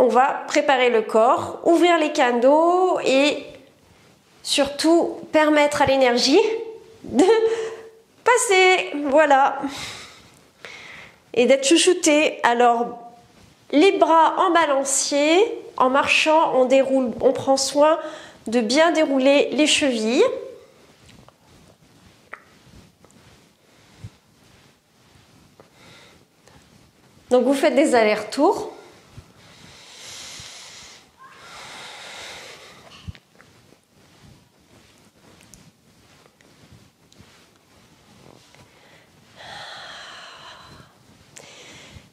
on va préparer le corps, ouvrir les canaux et surtout permettre à l'énergie de passer, voilà, et d'être chouchouté. Alors, les bras en balancier, en marchant, on déroule, on prend soin de bien dérouler les chevilles. Donc vous faites des allers-retours.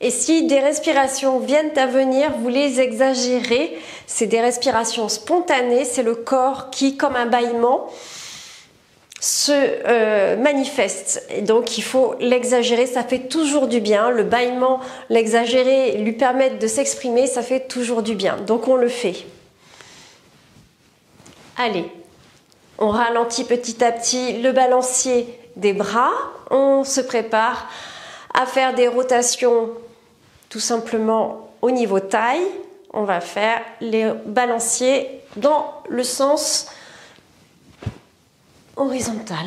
Et si des respirations viennent à venir, vous les exagérez. C'est des respirations spontanées, c'est le corps qui, comme un bâillement, se manifeste. Et donc il faut l'exagérer, ça fait toujours du bien. Le bâillement, l'exagérer, lui permettre de s'exprimer, ça fait toujours du bien. Donc on le fait. Allez, on ralentit petit à petit le balancier des bras. On se prépare à faire des rotations tout simplement au niveau taille. On va faire les balanciers dans le sens horizontal.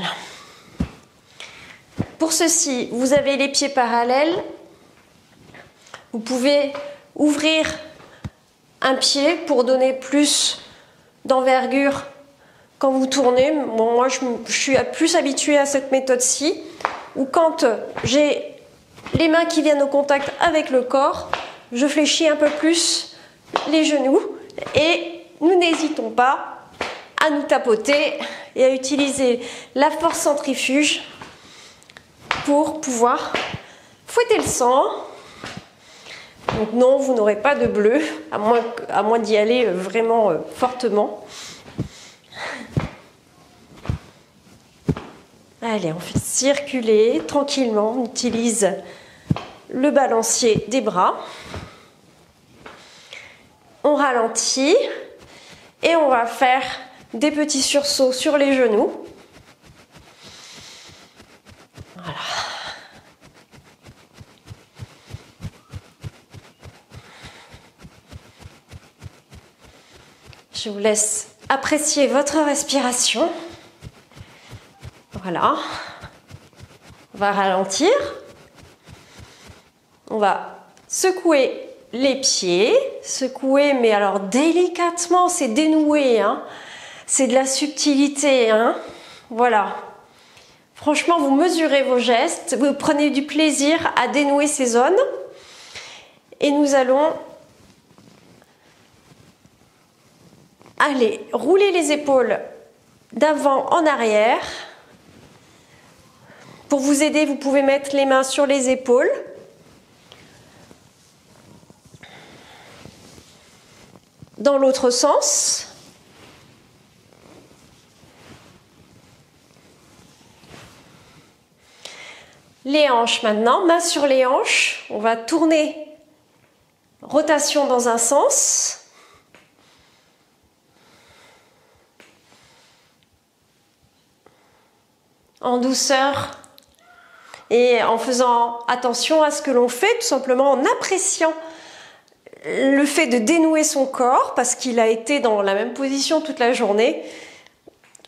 Pour ceci, vous avez les pieds parallèles. Vous pouvez ouvrir un pied pour donner plus d'envergure quand vous tournez. Bon, moi, je suis plus habituée à cette méthode-ci, ou quand j'ai les mains qui viennent au contact avec le corps, je fléchis un peu plus les genoux et nous n'hésitons pas à nous tapoter et à utiliser la force centrifuge pour pouvoir fouetter le sang. Donc non, vous n'aurez pas de bleu, à moins d'y aller vraiment fortement. Allez, on fait circuler tranquillement, on utilise le balancier des bras. On ralentit et on va faire des petits sursauts sur les genoux. Voilà. Je vous laisse apprécier votre respiration. Voilà. On va ralentir. On va secouer les pieds. Secouer, mais alors délicatement, c'est dénouer, hein. C'est de la subtilité, hein. Voilà. Franchement, vous mesurez vos gestes, vous prenez du plaisir à dénouer ces zones. Et nous allons aller rouler les épaules d'avant en arrière. Pour vous aider, vous pouvez mettre les mains sur les épaules. Dans l'autre sens. Les hanches maintenant, main sur les hanches. On va tourner, rotation dans un sens. En douceur et en faisant attention à ce que l'on fait, tout simplement en appréciant le fait de dénouer son corps parce qu'il a été dans la même position toute la journée,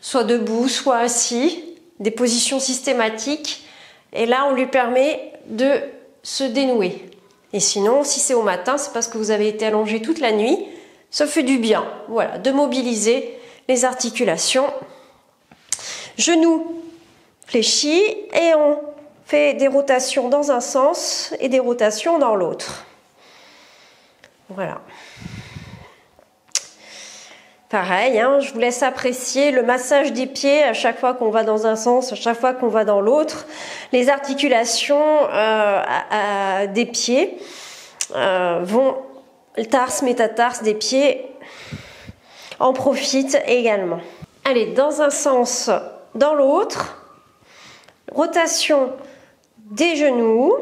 soit debout, soit assis, des positions systématiques. Et là, on lui permet de se dénouer. Et sinon, si c'est au matin, c'est parce que vous avez été allongé toute la nuit. Ça fait du bien, voilà, de mobiliser les articulations. Genoux fléchis et on fait des rotations dans un sens et des rotations dans l'autre. Voilà. Pareil, hein, je vous laisse apprécier le massage des pieds à chaque fois qu'on va dans un sens, à chaque fois qu'on va dans l'autre. Les articulations des pieds vont, le tarse, métatarse des pieds en profitent également. Allez, dans un sens, dans l'autre. Rotation des genoux.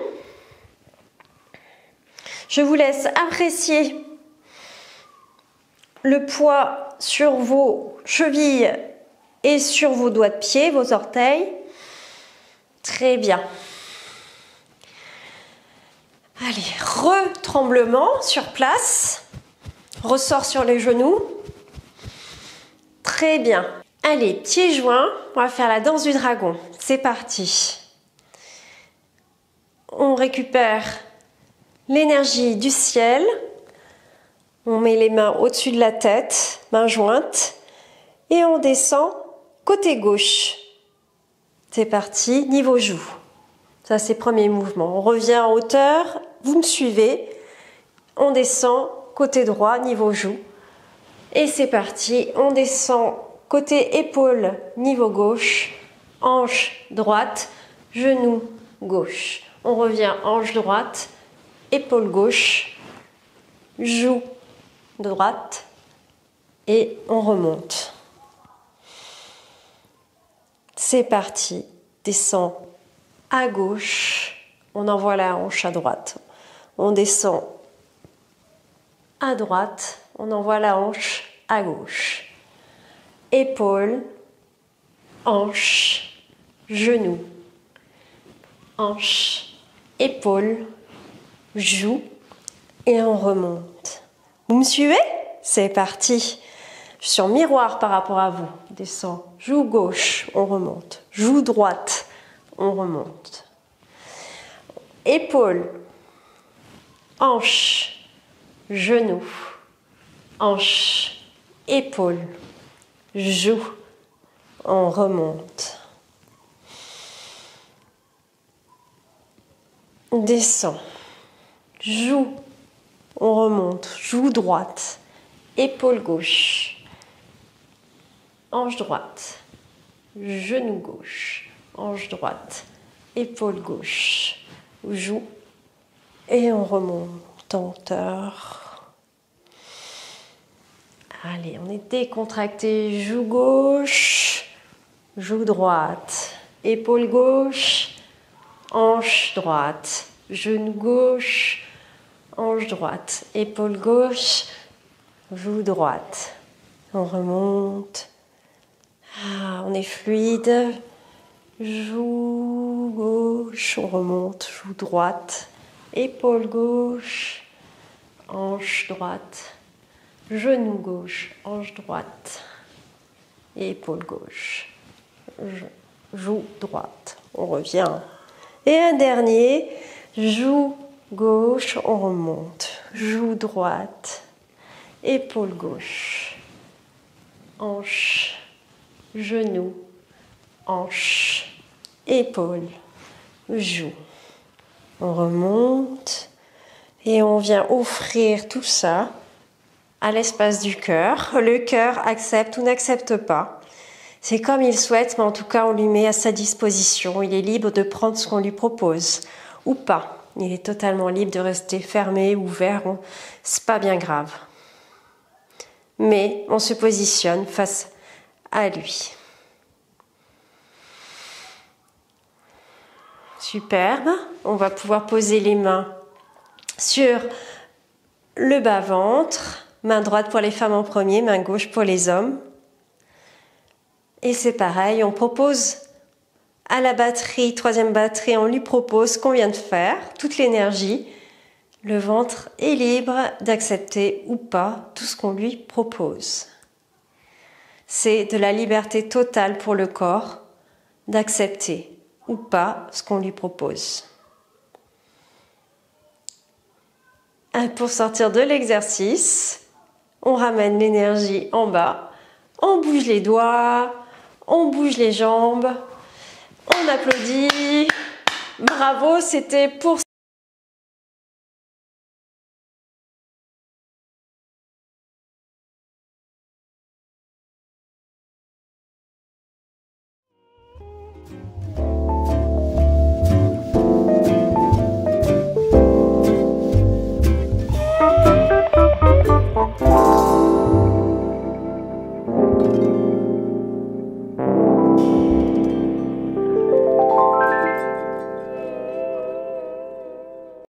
Je vous laisse apprécier le poids sur vos chevilles et sur vos doigts de pied, vos orteils. Très bien. Allez, retremblement sur place. Ressort sur les genoux. Très bien. Allez, pieds joints, on va faire la danse du dragon. C'est parti. On récupère l'énergie du ciel. On met les mains au-dessus de la tête, mains jointes. Et on descend côté gauche. C'est parti, niveau joue. Ça, c'est le premier mouvement. On revient en hauteur, vous me suivez. On descend côté droit, niveau joue. Et c'est parti, on descend côté épaule, niveau gauche, hanche droite, genou gauche. On revient hanche droite, épaule gauche, joue droite et on remonte. C'est parti, descend à gauche, on envoie la hanche à droite. On descend à droite, on envoie la hanche à gauche. Épaule, hanche, genou, hanche, épaule, joue et on remonte. Vous me suivez? C'est parti. Je suis en miroir par rapport à vous. Descend, joue gauche, on remonte. Joue droite, on remonte. Épaule, hanche, genou, hanche, épaule, joue, on remonte. Descend, joue, on remonte, joue droite, épaule gauche, hanche droite, genou gauche, hanche droite, épaule gauche, joue et on remonte en hauteur. Allez, on est décontracté, joue gauche, joue droite, épaule gauche, hanche droite, genou gauche, hanche droite, épaule gauche, joue droite. On remonte. Ah, on est fluide. Joue gauche, on remonte, joue droite, épaule gauche, hanche droite, genou gauche, hanche droite, épaule gauche, joue droite. On revient. Et un dernier, joue gauche, on remonte, joue droite, épaule gauche, hanche, genou, hanche, épaule, joue. On remonte et on vient offrir tout ça à l'espace du cœur. Le cœur accepte ou n'accepte pas. C'est comme il souhaite, mais en tout cas, on lui met à sa disposition. Il est libre de prendre ce qu'on lui propose ou pas. Il est totalement libre de rester fermé, ouvert. C'est pas bien grave. Mais on se positionne face à lui. Superbe. On va pouvoir poser les mains sur le bas-ventre. Main droite pour les femmes en premier, main gauche pour les hommes. Et c'est pareil, on propose à la batterie, troisième batterie, on lui propose ce qu'on vient de faire, toute l'énergie. Le ventre est libre d'accepter ou pas tout ce qu'on lui propose. C'est de la liberté totale pour le corps d'accepter ou pas ce qu'on lui propose. Pour sortir de l'exercice, on ramène l'énergie en bas, on bouge les doigts, on bouge les jambes, on applaudit. Bravo, c'était pour